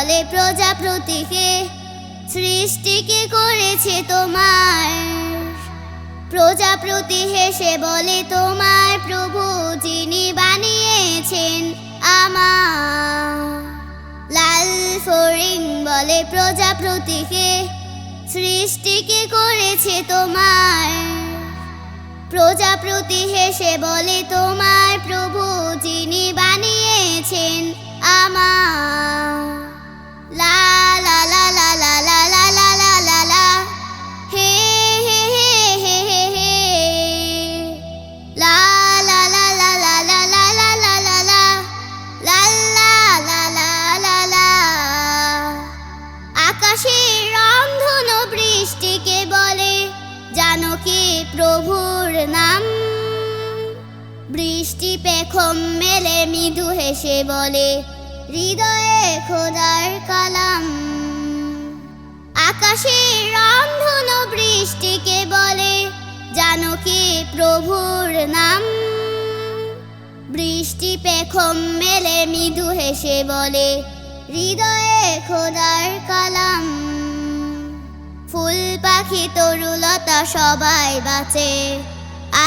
বলে প্রজাপতিকে, সৃষ্টিকে করেছে তোমার। প্রজাপতি হেসে বলে তোমার প্রভু যিনি বানিয়েছেন আমার। লাল ফড়িং বলে প্রজাপতিকে, সৃষ্টিকে করেছে তোমার। প্রজাপতি হেসে বলে তোমার প্রভু যিনি বানিয়েছেন আমার। লা লা লা লা লা লা লা লা লা লা লা, হে হে হে হে হে হে, লা লা লা লা লা লা লা লা লা লা লা, লা লা লা লা লা লা। আকাশের রংধনু বৃষ্টিকে বলে জানো কি প্রভুর নাম। বৃষ্টি পেখম মেলে মৃদু হেসে বলে হৃদয়ে খোদার কালাম। আকাশের রংধনু বৃষ্টিকে বলে জানো কি প্রভুর নাম। বৃষ্টি পেখম মেলে মৃদু হেসে বলে হৃদয়ে খোদার কালাম। ফুল পাখি তরুলতা সবাই বাঁচে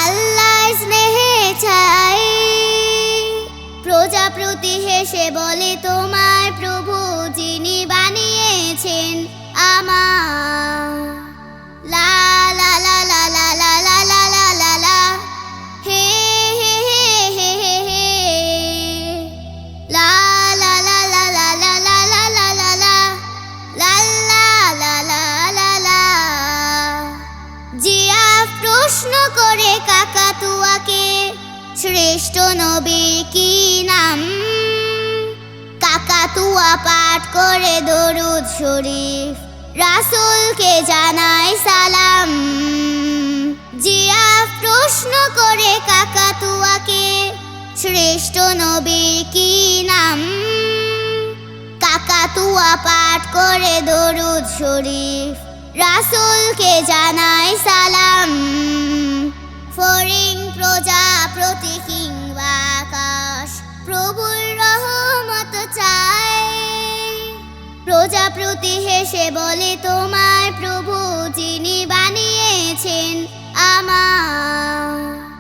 আল্লাহর স্নেহে ছায়। প্রজাপতি হেসে বলে তোমার প্রভু যিনি বানিয়েছেন আমার। লা লা লা লা লা লা লা লা লা লা লা, হে হে হে হে হে হে, লা লা লা লা লা লা লা লা লা লা লা, লা লা লা লা লা লা। জিরাফ প্রশ্ন করে কাকাতুয়াকে, শ্রেষ্ঠ নবীর কি নাম। কাকাতুয়া পাঠ করে দরুদ শরীফ, রাসূলকে জানায় সালাম। জিরাফ প্রশ্ন করে কাকাতুয়াকে, শ্রেষ্ঠ নবীর কি নাম। কাকাতুয়া পাঠ করে দরুদ শরীফ, রাসূলকে জানায় সালাম। ফড়িং প্রজাপতি কিংবা আকাশ প্রভুর রহমত চায়। প্রজাপতি হেসে বলে তোমার প্রভু যিনি বানিয়েছেন আমার।